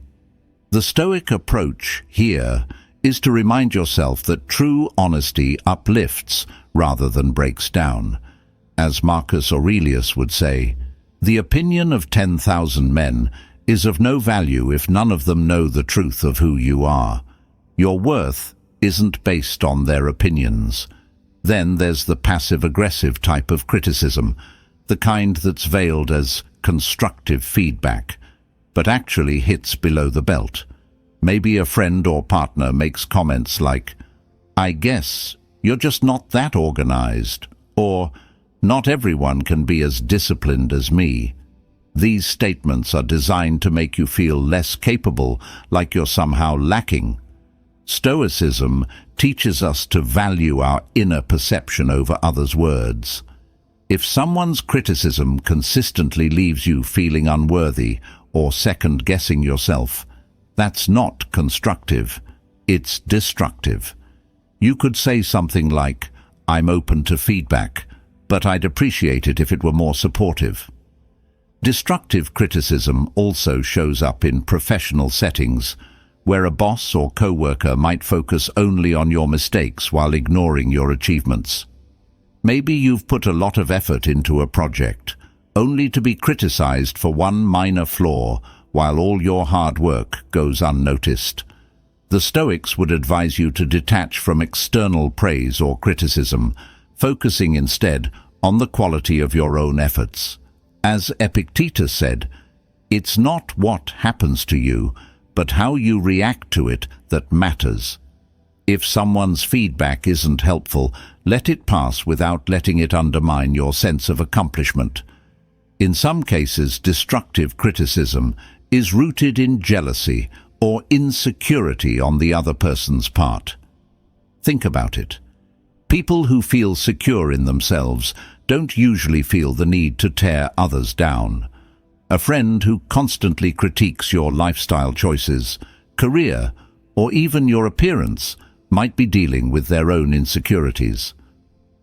The Stoic approach here is to remind yourself that true honesty uplifts rather than breaks down. As Marcus Aurelius would say, "The opinion of 10,000 men is of no value if none of them know the truth of who you are." Your worth isn't based on their opinions. Then there's the passive-aggressive type of criticism, the kind that's veiled as constructive feedback, but actually hits below the belt. Maybe a friend or partner makes comments like, "I guess you're just not that organized," or "Not everyone can be as disciplined as me." These statements are designed to make you feel less capable, like you're somehow lacking. Stoicism teaches us to value our inner perception over others' words. If someone's criticism consistently leaves you feeling unworthy or second-guessing yourself, that's not constructive, it's destructive. You could say something like, "I'm open to feedback, but I'd appreciate it if it were more supportive." Destructive criticism also shows up in professional settings, where a boss or co-worker might focus only on your mistakes while ignoring your achievements. Maybe you've put a lot of effort into a project, only to be criticized for one minor flaw while all your hard work goes unnoticed. The Stoics would advise you to detach from external praise or criticism, focusing instead on the quality of your own efforts. As Epictetus said, "It's not what happens to you, but how you react to it that matters." If someone's feedback isn't helpful, let it pass without letting it undermine your sense of accomplishment. In some cases, destructive criticism is rooted in jealousy or insecurity on the other person's part. Think about it. People who feel secure in themselves don't usually feel the need to tear others down. A friend who constantly critiques your lifestyle choices, career, or even your appearance might be dealing with their own insecurities.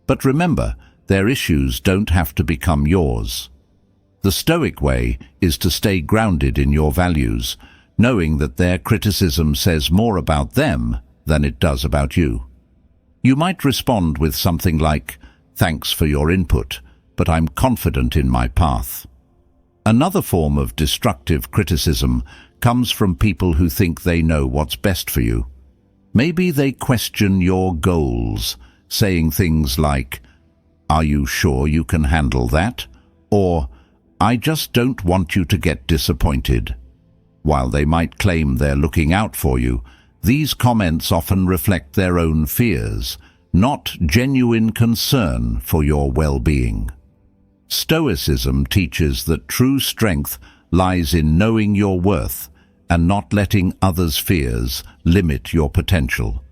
But remember, their issues don't have to become yours. The Stoic way is to stay grounded in your values, knowing that their criticism says more about them than it does about you. You might respond with something like, "Thanks for your input, but I'm confident in my path." Another form of destructive criticism comes from people who think they know what's best for you. Maybe they question your goals, saying things like, "Are you sure you can handle that?" Or, "I just don't want you to get disappointed." While they might claim they're looking out for you, these comments often reflect their own fears, not genuine concern for your well-being. Stoicism teaches that true strength lies in knowing your worth and not letting others' fears limit your potential.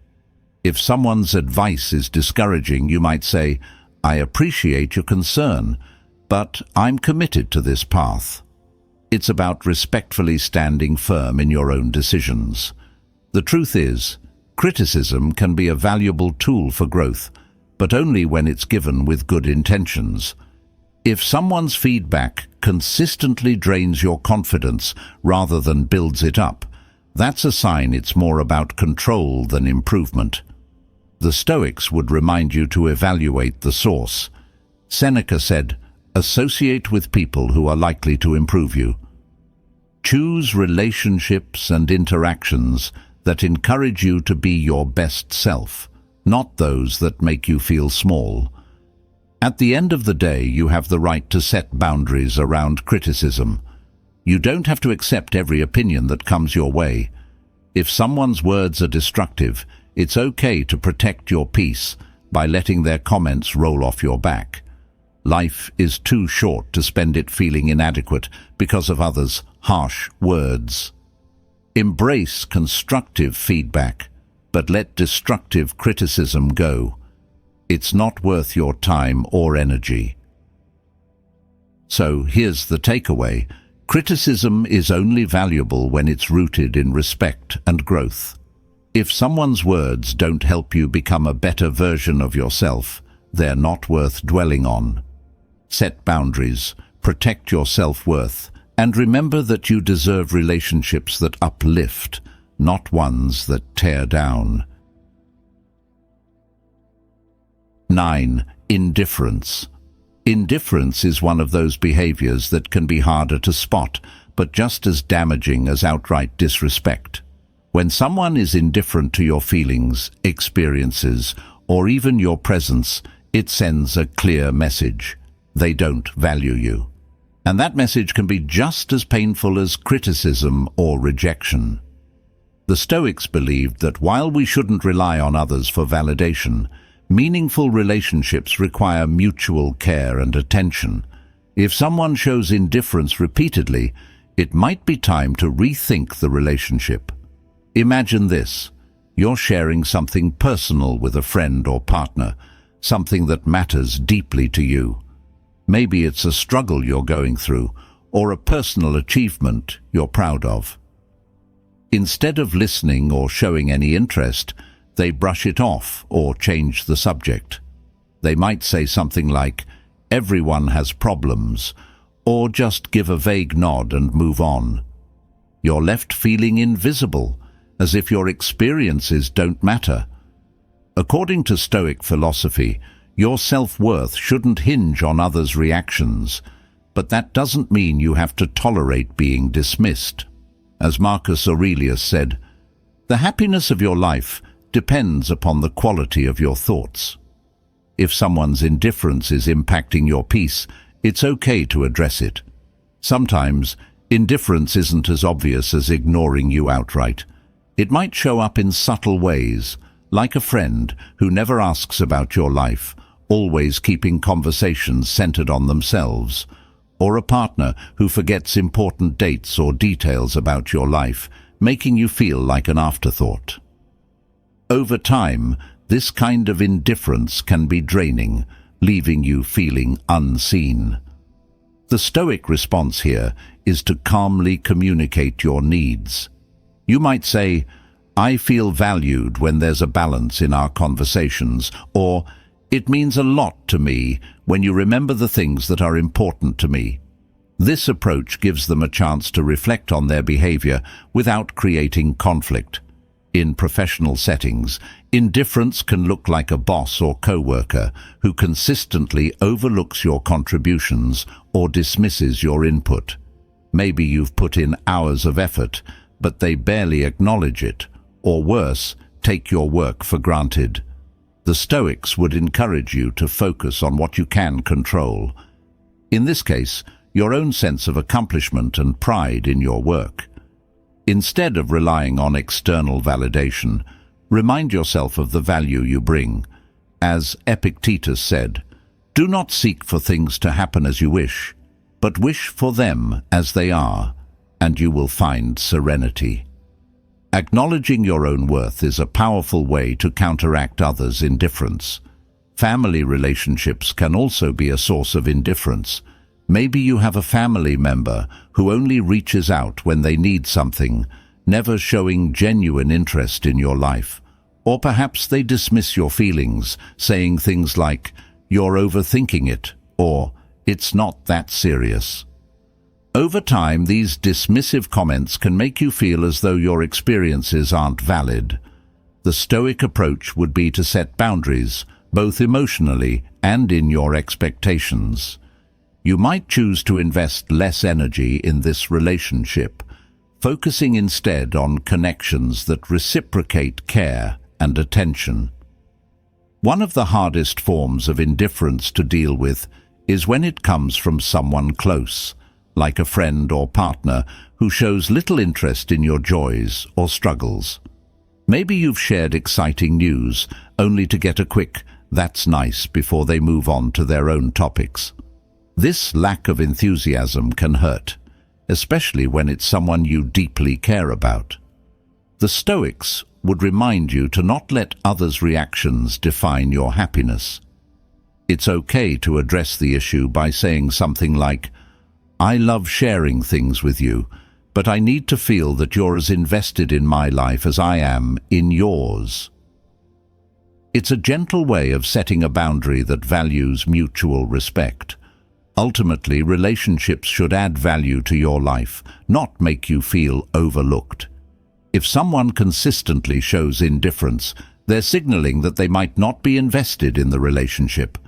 If someone's advice is discouraging, you might say, "I appreciate your concern, but I'm committed to this path." It's about respectfully standing firm in your own decisions. The truth is, criticism can be a valuable tool for growth, but only when it's given with good intentions. If someone's feedback consistently drains your confidence rather than builds it up, that's a sign it's more about control than improvement. The Stoics would remind you to evaluate the source. Seneca said, "Associate with people who are likely to improve you." Choose relationships and interactions that encourage you to be your best self, not those that make you feel small. At the end of the day, you have the right to set boundaries around criticism. You don't have to accept every opinion that comes your way. If someone's words are destructive, it's okay to protect your peace by letting their comments roll off your back. Life is too short to spend it feeling inadequate because of others' harsh words. Embrace constructive feedback, but let destructive criticism go. It's not worth your time or energy. So here's the takeaway. Criticism is only valuable when it's rooted in respect and growth. If someone's words don't help you become a better version of yourself, they're not worth dwelling on. Set boundaries, protect your self-worth, and remember that you deserve relationships that uplift, not ones that tear down. 9. Indifference. Indifference is one of those behaviors that can be harder to spot, but just as damaging as outright disrespect. When someone is indifferent to your feelings, experiences, or even your presence, it sends a clear message. They don't value you. And that message can be just as painful as criticism or rejection. The Stoics believed that while we shouldn't rely on others for validation, meaningful relationships require mutual care and attention. If someone shows indifference repeatedly, it might be time to rethink the relationship. Imagine this. You're sharing something personal with a friend or partner, something that matters deeply to you. Maybe it's a struggle you're going through, or a personal achievement you're proud of. Instead of listening or showing any interest, they brush it off or change the subject. They might say something like, "Everyone has problems," or just give a vague nod and move on. You're left feeling invisible, as if your experiences don't matter. According to Stoic philosophy, your self-worth shouldn't hinge on others' reactions, but that doesn't mean you have to tolerate being dismissed. As Marcus Aurelius said, "The happiness of your life depends upon the quality of your thoughts." If someone's indifference is impacting your peace, it's okay to address it. Sometimes, indifference isn't as obvious as ignoring you outright. It might show up in subtle ways, like a friend who never asks about your life, always keeping conversations centered on themselves, or a partner who forgets important dates or details about your life, making you feel like an afterthought. Over time, this kind of indifference can be draining, leaving you feeling unseen. The Stoic response here is to calmly communicate your needs. You might say, "I feel valued when there's a balance in our conversations," or "It means a lot to me when you remember the things that are important to me." This approach gives them a chance to reflect on their behavior without creating conflict. In professional settings, indifference can look like a boss or co-worker who consistently overlooks your contributions or dismisses your input. Maybe you've put in hours of effort, but they barely acknowledge it, or worse, take your work for granted. The Stoics would encourage you to focus on what you can control. In this case, your own sense of accomplishment and pride in your work. Instead of relying on external validation, remind yourself of the value you bring. As Epictetus said, "Do not seek for things to happen as you wish, but wish for them as they are, and you will find serenity." Acknowledging your own worth is a powerful way to counteract others' indifference. Family relationships can also be a source of indifference. Maybe you have a family member who only reaches out when they need something, never showing genuine interest in your life. Or perhaps they dismiss your feelings, saying things like, "You're overthinking it," or "It's not that serious." Over time, these dismissive comments can make you feel as though your experiences aren't valid. The Stoic approach would be to set boundaries, both emotionally and in your expectations. You might choose to invest less energy in this relationship, focusing instead on connections that reciprocate care and attention. One of the hardest forms of indifference to deal with is when it comes from someone close, like a friend or partner who shows little interest in your joys or struggles. Maybe you've shared exciting news only to get a quick "that's nice" before they move on to their own topics. This lack of enthusiasm can hurt, especially when it's someone you deeply care about. The Stoics would remind you to not let others' reactions define your happiness. It's okay to address the issue by saying something like, "I love sharing things with you, but I need to feel that you're as invested in my life as I am in yours." It's a gentle way of setting a boundary that values mutual respect. Ultimately, relationships should add value to your life, not make you feel overlooked. If someone consistently shows indifference, they're signaling that they might not be invested in the relationship.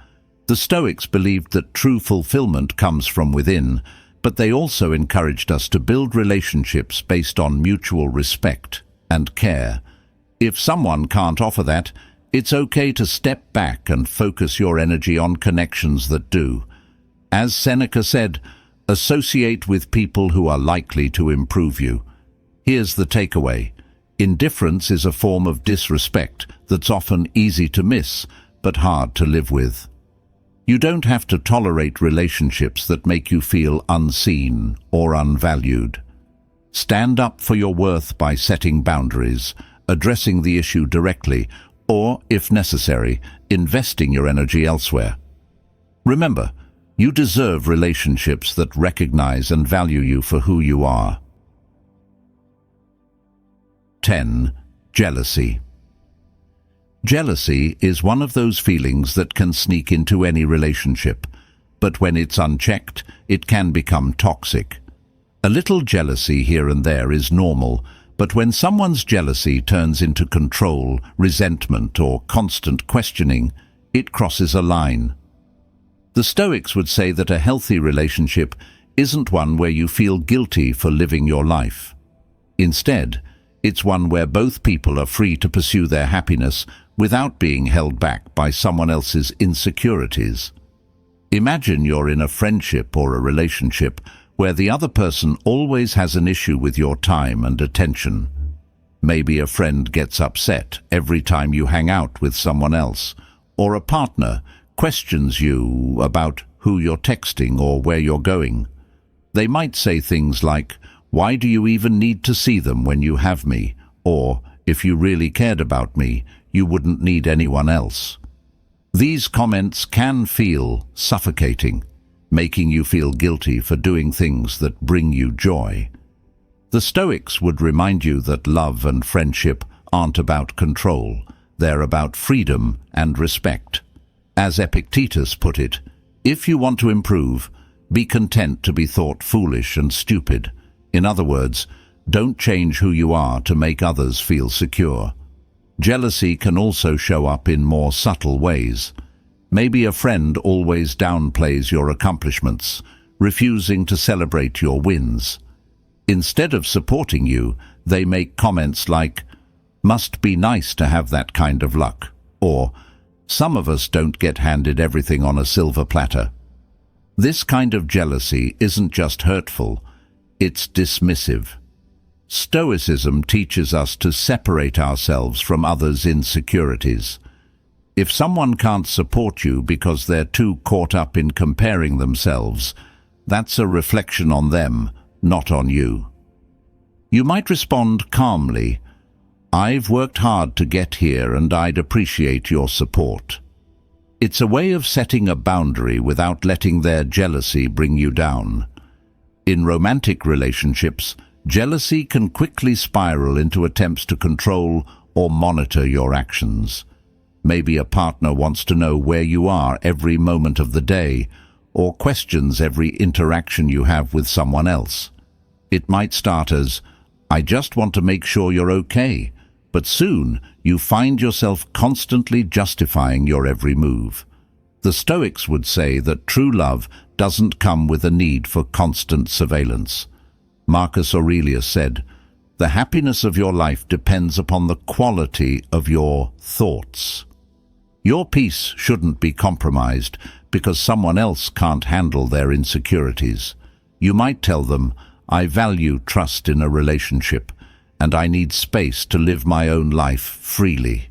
The Stoics believed that true fulfillment comes from within, but they also encouraged us to build relationships based on mutual respect and care. If someone can't offer that, it's okay to step back and focus your energy on connections that do. As Seneca said, associate with people who are likely to improve you. Here's the takeaway. Indifference is a form of disrespect that's often easy to miss, but hard to live with. You don't have to tolerate relationships that make you feel unseen or unvalued. Stand up for your worth by setting boundaries, addressing the issue directly, or, if necessary, investing your energy elsewhere. Remember, you deserve relationships that recognize and value you for who you are. 10. Jealousy. Jealousy is one of those feelings that can sneak into any relationship, but when it's unchecked, it can become toxic. A little jealousy here and there is normal, but when someone's jealousy turns into control, resentment, or constant questioning, it crosses a line. The Stoics would say that a healthy relationship isn't one where you feel guilty for living your life. Instead, it's one where both people are free to pursue their happiness without being held back by someone else's insecurities. Imagine you're in a friendship or a relationship where the other person always has an issue with your time and attention. Maybe a friend gets upset every time you hang out with someone else, or a partner questions you about who you're texting or where you're going. They might say things like, "Why do you even need to see them when you have me?" Or, "If you really cared about me, you wouldn't need anyone else." These comments can feel suffocating, making you feel guilty for doing things that bring you joy. The Stoics would remind you that love and friendship aren't about control, they're about freedom and respect. As Epictetus put it, if you want to improve, be content to be thought foolish and stupid. In other words, don't change who you are to make others feel secure. Jealousy can also show up in more subtle ways. Maybe a friend always downplays your accomplishments, refusing to celebrate your wins. Instead of supporting you, they make comments like, "Must be nice to have that kind of luck," or "Some of us don't get handed everything on a silver platter." This kind of jealousy isn't just hurtful, it's dismissive. Stoicism teaches us to separate ourselves from others' insecurities. If someone can't support you because they're too caught up in comparing themselves, that's a reflection on them, not on you. You might respond calmly, "I've worked hard to get here and I'd appreciate your support." It's a way of setting a boundary without letting their jealousy bring you down. In romantic relationships, jealousy can quickly spiral into attempts to control or monitor your actions. Maybe a partner wants to know where you are every moment of the day, or questions every interaction you have with someone else. It might start as, "I just want to make sure you're okay," but soon you find yourself constantly justifying your every move. The Stoics would say that true love doesn't come with a need for constant surveillance. Marcus Aurelius said, "The happiness of your life depends upon the quality of your thoughts." Your peace shouldn't be compromised because someone else can't handle their insecurities. You might tell them, "I value trust in a relationship, and I need space to live my own life freely."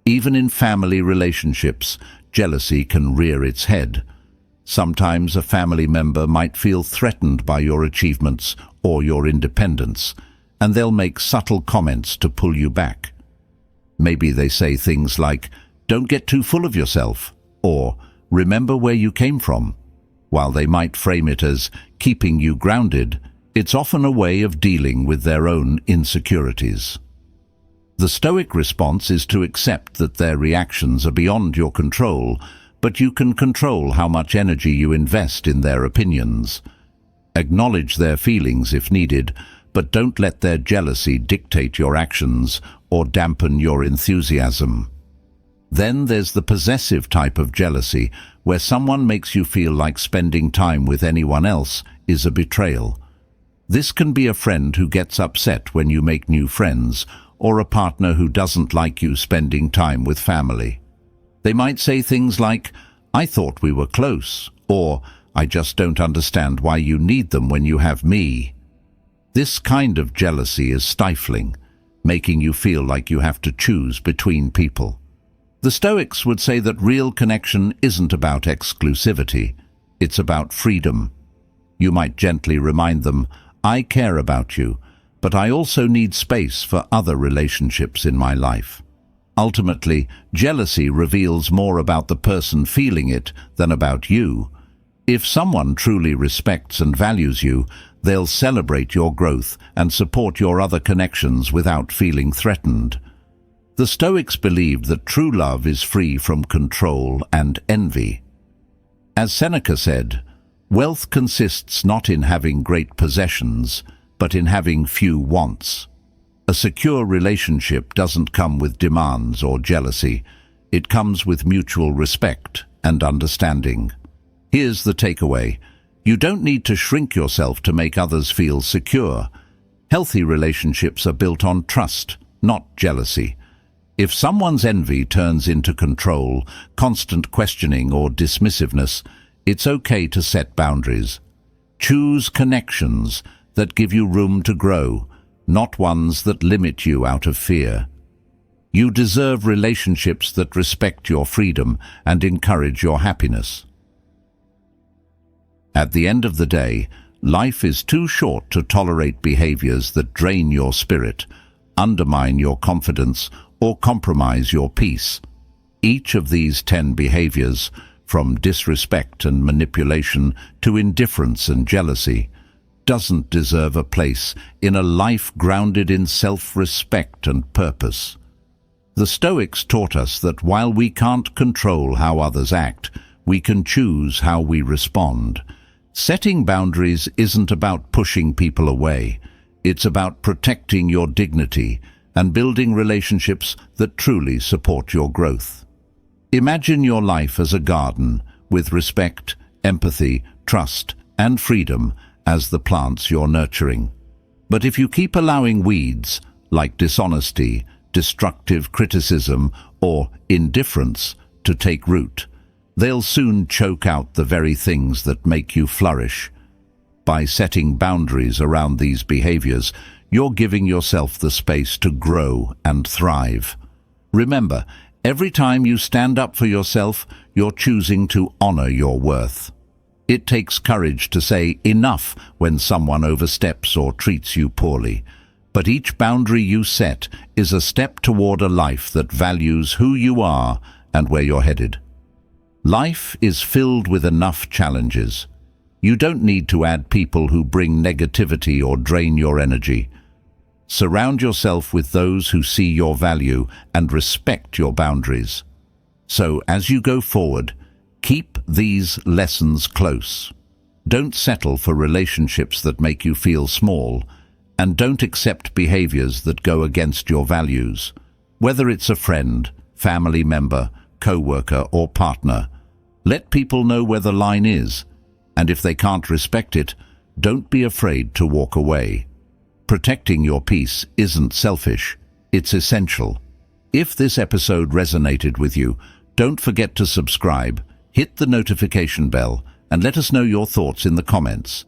Even in family relationships, jealousy can rear its head. Sometimes a family member might feel threatened by your achievements or your independence, and they'll make subtle comments to pull you back. Maybe they say things like, "Don't get too full of yourself," or "Remember where you came from." While they might frame it as keeping you grounded, it's often a way of dealing with their own insecurities. The Stoic response is to accept that their reactions are beyond your control, but you can control how much energy you invest in their opinions. Acknowledge their feelings if needed, but don't let their jealousy dictate your actions or dampen your enthusiasm. Then there's the possessive type of jealousy, where someone makes you feel like spending time with anyone else is a betrayal. This can be a friend who gets upset when you make new friends, or a partner who doesn't like you spending time with family. They might say things like, "I thought we were close," or "I just don't understand why you need them when you have me." This kind of jealousy is stifling, making you feel like you have to choose between people. The Stoics would say that real connection isn't about exclusivity, it's about freedom. You might gently remind them, I care about you, but I also need space for other relationships in my life. Ultimately, jealousy reveals more about the person feeling it than about you. If someone truly respects and values you, they'll celebrate your growth and support your other connections without feeling threatened. The Stoics believed that true love is free from control and envy. As Seneca said, wealth consists not in having great possessions, but in having few wants. A secure relationship doesn't come with demands or jealousy. It comes with mutual respect and understanding. Here's the takeaway. You don't need to shrink yourself to make others feel secure. Healthy relationships are built on trust, not jealousy. If someone's envy turns into control, constant questioning or dismissiveness, it's okay to set boundaries. Choose connections that give you room to grow, not ones that limit you out of fear. You deserve relationships that respect your freedom and encourage your happiness. At the end of the day, life is too short to tolerate behaviors that drain your spirit, undermine your confidence, or compromise your peace. Each of these 10 behaviors, from disrespect and manipulation to indifference and jealousy, doesn't deserve a place in a life grounded in self-respect and purpose. The Stoics taught us that while we can't control how others act, we can choose how we respond. Setting boundaries isn't about pushing people away. It's about protecting your dignity and building relationships that truly support your growth. Imagine your life as a garden with respect, empathy, trust, and freedom as the plants you're nurturing. But if you keep allowing weeds like dishonesty, destructive criticism, or indifference to take root, they'll soon choke out the very things that make you flourish. By setting boundaries around these behaviors, you're giving yourself the space to grow and thrive. Remember, every time you stand up for yourself, you're choosing to honor your worth. It takes courage to say enough when someone oversteps or treats you poorly. But each boundary you set is a step toward a life that values who you are and where you're headed. Life is filled with enough challenges. You don't need to add people who bring negativity or drain your energy. Surround yourself with those who see your value and respect your boundaries. So, as you go forward, keep these lessons close. Don't settle for relationships that make you feel small, and don't accept behaviors that go against your values. Whether it's a friend, family member, co-worker, or partner, let people know where the line is, and if they can't respect it, don't be afraid to walk away. Protecting your peace isn't selfish, it's essential. If this episode resonated with you, don't forget to subscribe, hit the notification bell, and let us know your thoughts in the comments.